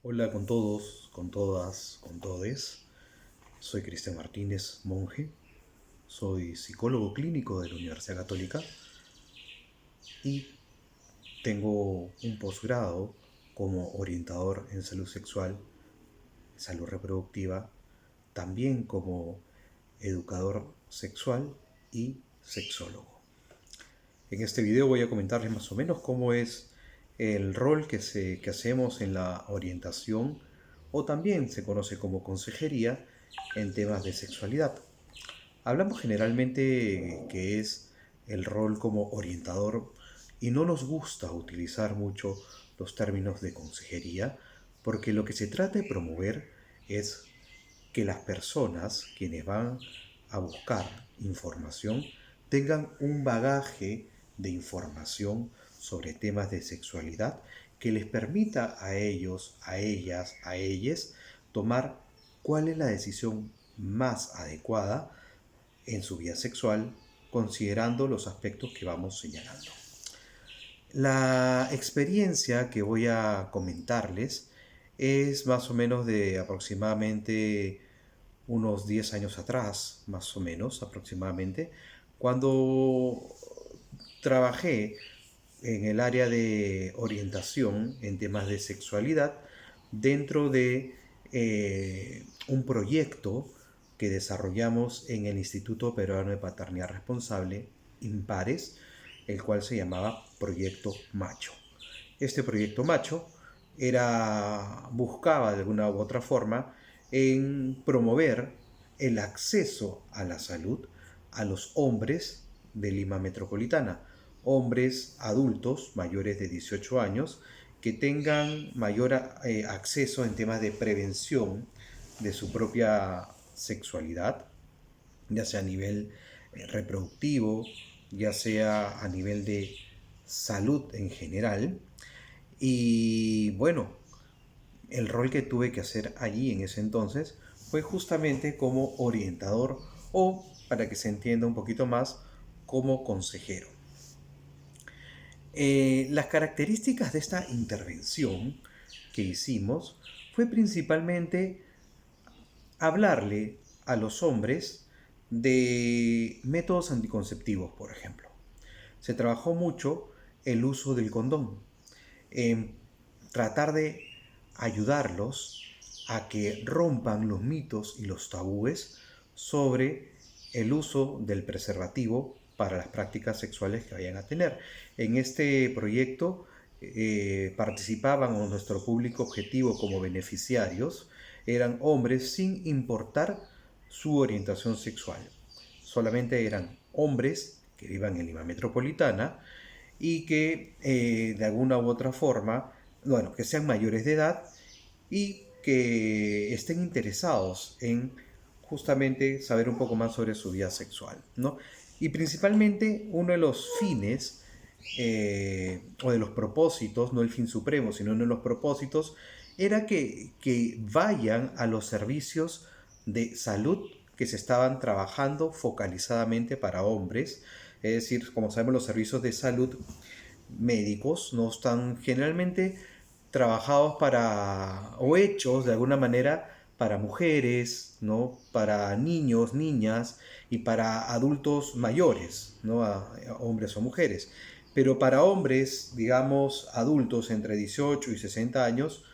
Hola con todos, con todas, con todes. Soy Cristian Martínez, monje. Soy psicólogo clínico de la Universidad Católica y tengo un posgrado como orientador en salud sexual, salud reproductiva, también como educador sexual y sexólogo. En este video voy a comentarles más o menos cómo es el rol que hacemos en la orientación o también se conoce como consejería en temas de sexualidad. Hablamos generalmente que es el rol como orientador y no nos gusta utilizar mucho los términos de consejería porque lo que se trata de promover es que las personas quienes van a buscar información tengan un bagaje de información sobre temas de sexualidad que les permita a ellos, a ellas, a ellas tomar cuál es la decisión más adecuada en su vida sexual considerando los aspectos que vamos señalando. La experiencia que voy a comentarles es más o menos de aproximadamente unos 10 años atrás, más o menos aproximadamente, cuando trabajé en el área de orientación en temas de sexualidad dentro de un proyecto que desarrollamos en el Instituto Peruano de Paternidad Responsable, IMPARES, el cual se llamaba Proyecto Macho. Este Proyecto Macho buscaba de alguna u otra forma en promover el acceso a la salud a los hombres de Lima Metropolitana, hombres adultos mayores de 18 años que tengan mayor acceso en temas de prevención de su propia sexualidad, ya sea a nivel reproductivo, ya sea a nivel de salud en general. Y bueno, el rol que tuve que hacer allí en ese entonces fue justamente como orientador o, para que se entienda un poquito más, como consejero. Las características de esta intervención que hicimos fue principalmente hablarle a los hombres de métodos anticonceptivos, por ejemplo. Se trabajó mucho el uso del condón, en tratar de ayudarlos a que rompan los mitos y los tabúes sobre el uso del preservativo para las prácticas sexuales que vayan a tener. En este proyecto participaban o nuestro público objetivo como beneficiarios eran hombres sin importar su orientación sexual. Solamente eran hombres que vivan en Lima Metropolitana y que de alguna u otra forma, bueno, que sean mayores de edad y que estén interesados en justamente saber un poco más sobre su vida sexual, ¿no? Y principalmente uno de los fines o de los propósitos, no el fin supremo, sino uno de los propósitos, era que vayan a los servicios de salud que se estaban trabajando focalizadamente para hombres. Es decir, como sabemos, los servicios de salud médicos no están generalmente trabajados para o hechos de alguna manera para mujeres, ¿no? Para niños, niñas y para adultos mayores, ¿no? A hombres o mujeres. Pero para hombres, digamos, adultos entre 18 y 60 años,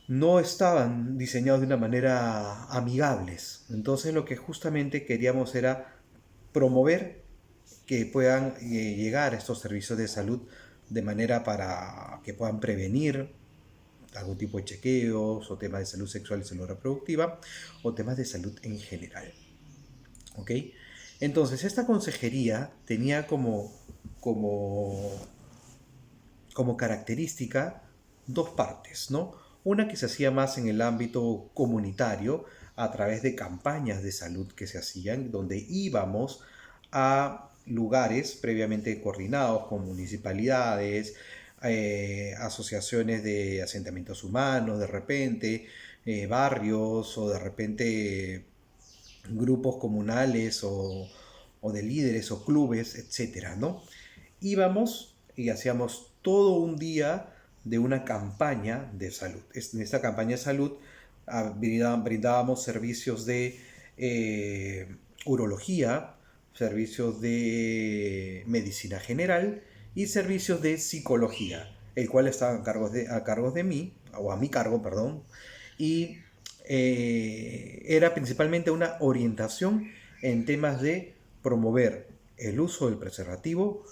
no estaban diseñados de una manera amigables. Entonces lo que justamente queríamos era promover que puedan llegar a estos servicios de salud de manera para que puedan prevenir algún tipo de chequeos o temas de salud sexual y salud reproductiva o temas de salud en general. ¿Ok? Entonces, esta consejería tenía como, como característica dos partes, ¿no? Una que se hacía más en el ámbito comunitario a través de campañas de salud que se hacían, donde íbamos a lugares previamente coordinados con municipalidades, asociaciones de asentamientos humanos, de repente, barrios o de repente grupos comunales o de líderes o clubes, etcétera, ¿no? Íbamos y hacíamos todo un día de una campaña de salud. En esta campaña de salud brindábamos servicios de urología, servicios de medicina general y servicios de psicología, el cual estaba a cargo de mí, o a mi cargo, perdón, y era principalmente una orientación en temas de promover el uso del preservativo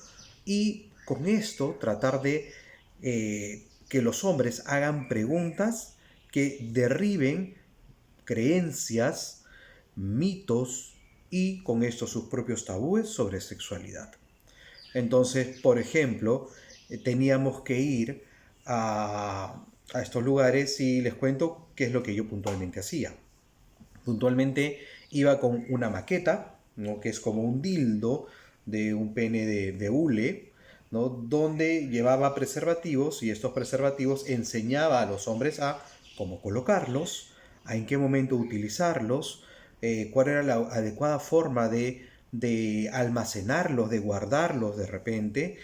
y con esto tratar de que los hombres hagan preguntas que derriben creencias, mitos y con esto sus propios tabúes sobre sexualidad. Entonces, por ejemplo, teníamos que ir a estos lugares y les cuento qué es lo que yo puntualmente hacía. Puntualmente iba con una maqueta, ¿no? Que es como un dildo de un pene de hule, ¿no? Donde llevaba preservativos y estos preservativos enseñaba a los hombres a cómo colocarlos, a en qué momento utilizarlos, cuál era la adecuada forma de almacenarlos, de guardarlos de repente,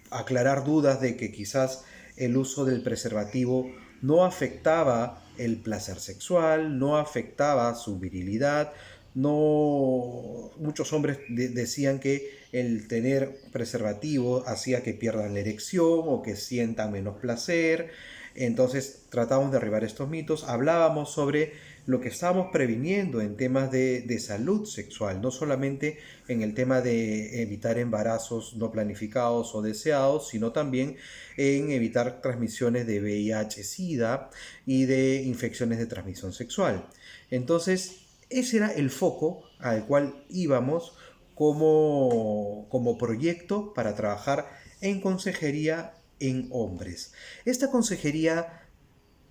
aclarar dudas de que quizás el uso del preservativo no afectaba el placer sexual, no afectaba su virilidad, no, muchos hombres decían que el tener preservativo hacía que pierdan la erección o que sientan menos placer. Entonces tratamos de derribar estos mitos, hablábamos sobre lo que estábamos previniendo en temas de salud sexual, no solamente en el tema de evitar embarazos no planificados o deseados, sino también en evitar transmisiones de VIH-Sida y de infecciones de transmisión sexual. Entonces, ese era el foco al cual íbamos como proyecto para trabajar en consejería en hombres. Esta consejería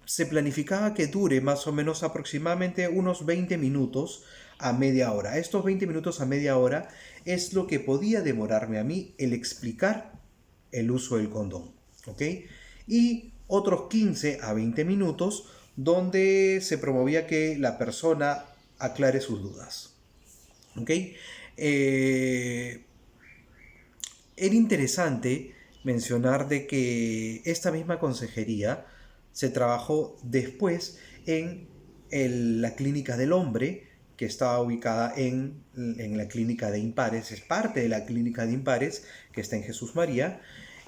se planificaba que dure más o menos aproximadamente unos 20 minutos a media hora. Estos 20 minutos a media hora es lo que podía demorarme a mí el explicar el uso del condón, ¿ok? Y otros 15 a 20 minutos donde se promovía que la persona aclare sus dudas, ¿ok? Era interesante mencionar de que esta misma consejería se trabajó después en la clínica del hombre, que estaba ubicada en la clínica de Impares, es parte de la clínica de Impares, que está en Jesús María,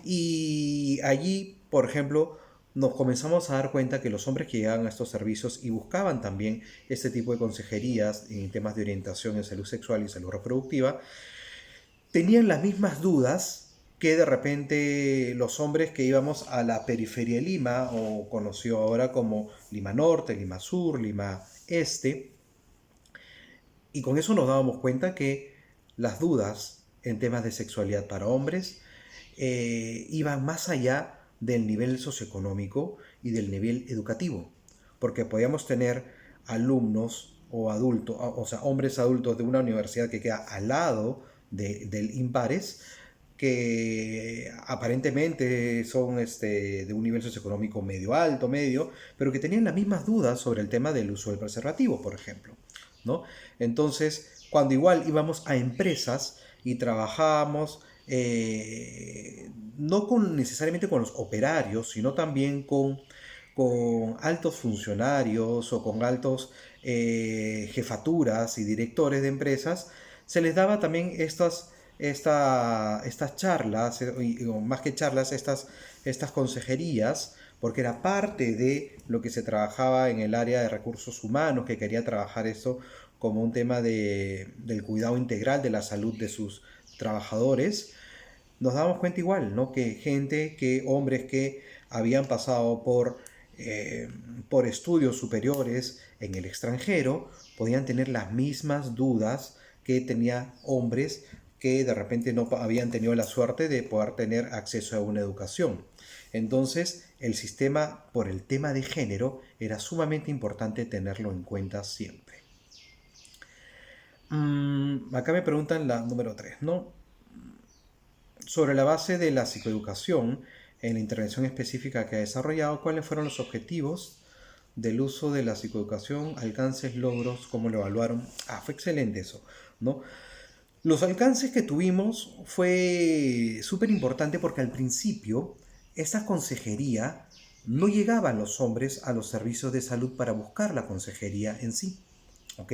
y allí, por ejemplo, nos comenzamos a dar cuenta que los hombres que llegaban a estos servicios y buscaban también este tipo de consejerías en temas de orientación en salud sexual y salud reproductiva, tenían las mismas dudas que de repente los hombres que íbamos a la periferia de Lima, o conocido ahora como Lima Norte, Lima Sur, Lima Este, y con eso nos dábamos cuenta que las dudas en temas de sexualidad para hombres iban más allá del nivel socioeconómico y del nivel educativo, porque podíamos tener alumnos o adultos, o sea, hombres adultos de una universidad que queda al lado del Impares, que aparentemente son de un nivel socioeconómico medio alto, medio, pero que tenían las mismas dudas sobre el tema del uso del preservativo, por ejemplo, ¿no? Entonces, cuando igual íbamos a empresas y trabajábamos no necesariamente con los operarios, sino también con altos funcionarios o con altos jefaturas y directores de empresas, se les daba también estas charlas, o más que charlas, estas consejerías, porque era parte de lo que se trabajaba en el área de recursos humanos, que quería trabajar eso como un tema del cuidado integral de la salud de sus trabajadores. Nos damos cuenta igual, ¿no? Hombres que habían pasado por estudios superiores en el extranjero, podían tener las mismas dudas que tenían hombres que de repente no habían tenido la suerte de poder tener acceso a una educación. Entonces, el sistema, por el tema de género, era sumamente importante tenerlo en cuenta siempre. Acá me preguntan la número 3, ¿no? Sobre la base de la psicoeducación, en la intervención específica que ha desarrollado, ¿cuáles fueron los objetivos del uso de la psicoeducación, alcances, logros, cómo lo evaluaron? Fue excelente eso, ¿no? Los alcances que tuvimos fue súper importante porque al principio esta consejería no llegaban los hombres a los servicios de salud para buscar la consejería en sí, ¿ok?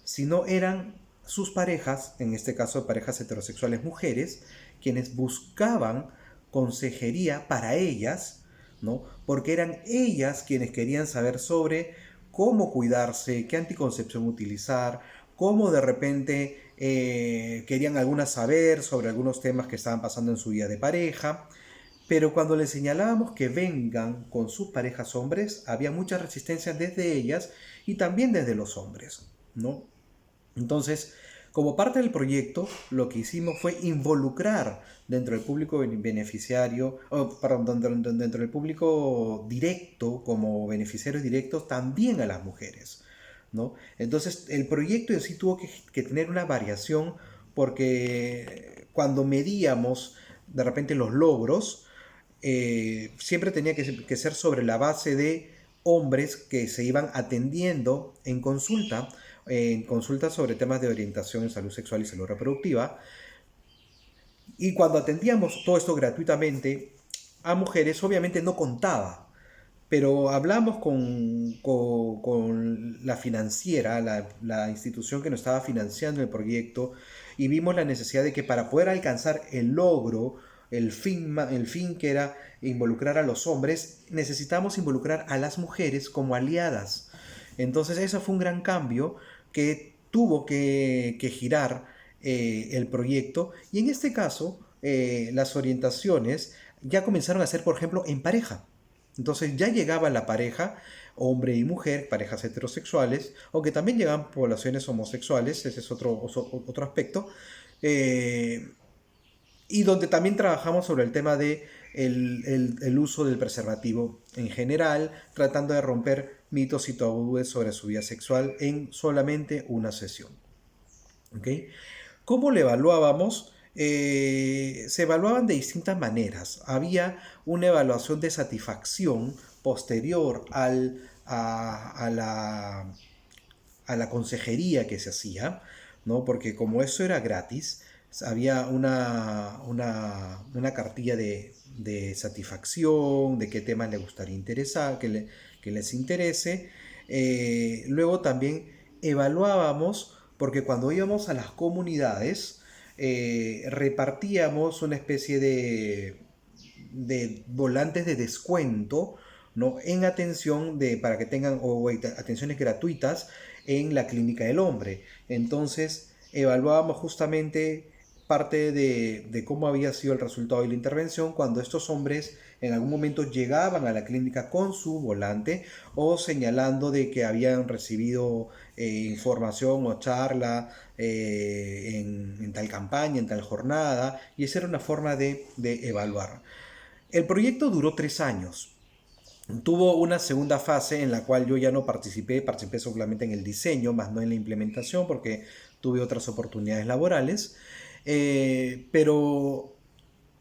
Sino eran sus parejas, en este caso parejas heterosexuales mujeres, quienes buscaban consejería para ellas, ¿no? Porque eran ellas quienes querían saber sobre cómo cuidarse, qué anticoncepción utilizar, cómo de repente querían algunas saber sobre algunos temas que estaban pasando en su vida de pareja. Pero cuando les señalábamos que vengan con sus parejas hombres, había mucha resistencia desde ellas y también desde los hombres, ¿no? Entonces, como parte del proyecto, lo que hicimos fue involucrar dentro del público beneficiario, perdón, dentro del público directo, como beneficiarios directos, también a las mujeres, ¿no? Entonces, el proyecto en sí tuvo que tener una variación porque cuando medíamos de repente los logros, siempre tenía que ser sobre la base de hombres que se iban atendiendo en consulta sobre temas de orientación en salud sexual y salud reproductiva. Y cuando atendíamos todo esto gratuitamente a mujeres, obviamente no contaba, pero hablamos con la financiera, la institución que nos estaba financiando el proyecto, y vimos la necesidad de que para poder alcanzar el logro, el fin que era involucrar a los hombres, necesitamos involucrar a las mujeres como aliadas. Entonces eso fue un gran cambio que tuvo que girar el proyecto, y en este caso las orientaciones ya comenzaron a ser, por ejemplo, en pareja. Entonces ya llegaba la pareja, hombre y mujer, parejas heterosexuales, aunque también llegaban poblaciones homosexuales, ese es otro aspecto, eh, y donde también trabajamos sobre el tema de el uso del preservativo en general, tratando de romper mitos y tabúes sobre su vida sexual en solamente una sesión. ¿Ok? ¿Cómo lo evaluábamos? Se evaluaban de distintas maneras. Había una evaluación de satisfacción posterior a la consejería que se hacía, ¿no? Porque como eso era gratis, había una cartilla de satisfacción, de qué temas les gustaría interesar, que les interese. Luego también evaluábamos, porque cuando íbamos a las comunidades, repartíamos una especie de volantes de descuento, ¿no? En atención para que tengan atenciones gratuitas en la clínica del hombre. Entonces evaluábamos justamente parte de cómo había sido el resultado de la intervención cuando estos hombres en algún momento llegaban a la clínica con su volante o señalando de que habían recibido información o charla en tal campaña, en tal jornada, y esa era una forma de evaluar. El proyecto duró 3 años. Tuvo una segunda fase en la cual yo ya no participé solamente en el diseño, más no en la implementación, porque tuve otras oportunidades laborales. Pero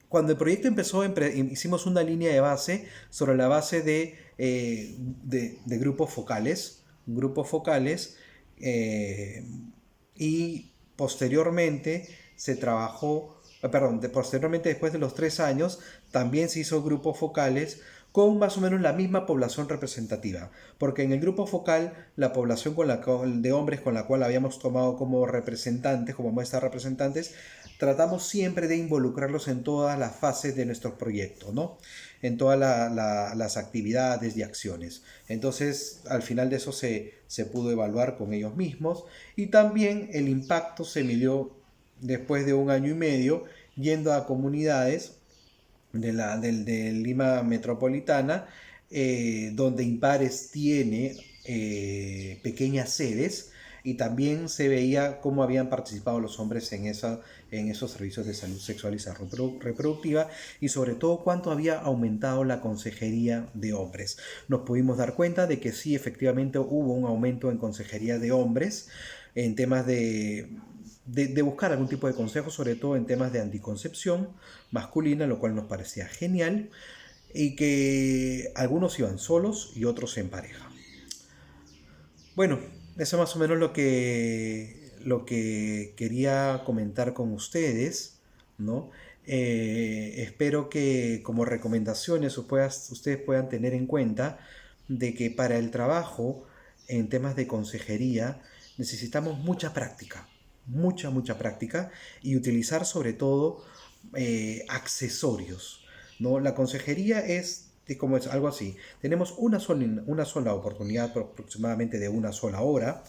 cuando el proyecto empezó, hicimos una línea de base sobre la base de grupos focales, eh, y posteriormente se trabajó, posteriormente después de los 3 años, también se hizo grupos focales con más o menos la misma población representativa, porque en el grupo focal la población de hombres con la cual habíamos tomado como representantes, como muestras representantes, tratamos siempre de involucrarlos en todas las fases de nuestro proyecto, ¿no? En todas las actividades y acciones. Entonces, al final de eso se pudo evaluar con ellos mismos, y también el impacto se midió después de 1 año y medio yendo a comunidades de Lima Metropolitana, donde Impares tiene pequeñas sedes, y también se veía cómo habían participado los hombres en esos servicios de salud sexual y salud reproductiva, y sobre todo cuánto había aumentado la consejería de hombres. Nos pudimos dar cuenta de que sí, efectivamente hubo un aumento en consejería de hombres en temas de buscar algún tipo de consejo, sobre todo en temas de anticoncepción masculina, lo cual nos parecía genial, y que algunos iban solos y otros en pareja. Bueno, eso es más o menos lo que quería comentar con ustedes, ¿no? Espero que como recomendaciones ustedes puedan tener en cuenta de que para el trabajo en temas de consejería necesitamos mucha práctica, mucha práctica y utilizar sobre todo accesorios, ¿no? La consejería como es algo así. Tenemos una sola oportunidad, aproximadamente de una sola hora,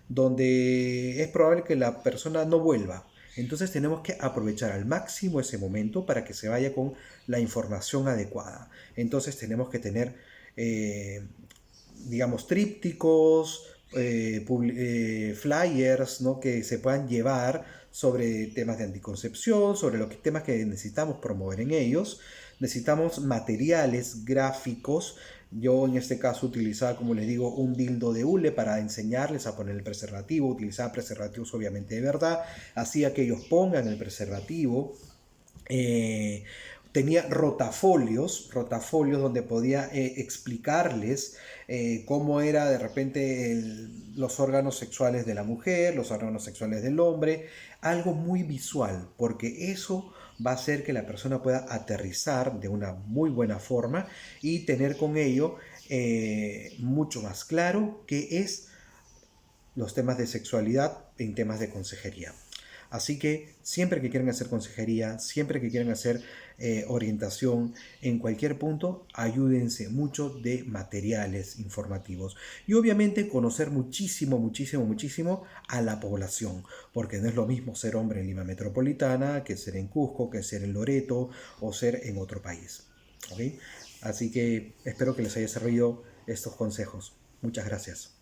donde es probable que la persona no vuelva. Entonces tenemos que aprovechar al máximo ese momento para que se vaya con la información adecuada. Entonces tenemos que tener, eh, digamos, trípticos, flyers, ¿no? Que se puedan llevar sobre temas de anticoncepción, sobre los temas que necesitamos promover en ellos. Necesitamos materiales gráficos. Yo en este caso utilizaba, como les digo, un dildo de hule para enseñarles a poner el preservativo. Utilizaba preservativos obviamente de verdad. Hacía que ellos pongan el preservativo. eh, Tenía rotafolios donde podía explicarles cómo era de repente los órganos sexuales de la mujer, los órganos sexuales del hombre, algo muy visual, porque eso va a hacer que la persona pueda aterrizar de una muy buena forma y tener con ello mucho más claro qué es los temas de sexualidad en temas de consejería. Así que siempre que quieran hacer consejería, siempre que quieran hacer orientación en cualquier punto, ayúdense mucho de materiales informativos. Y obviamente conocer muchísimo a la población, porque no es lo mismo ser hombre en Lima Metropolitana que ser en Cusco, que ser en Loreto o ser en otro país. ¿Ok? Así que espero que les haya servido estos consejos. Muchas gracias.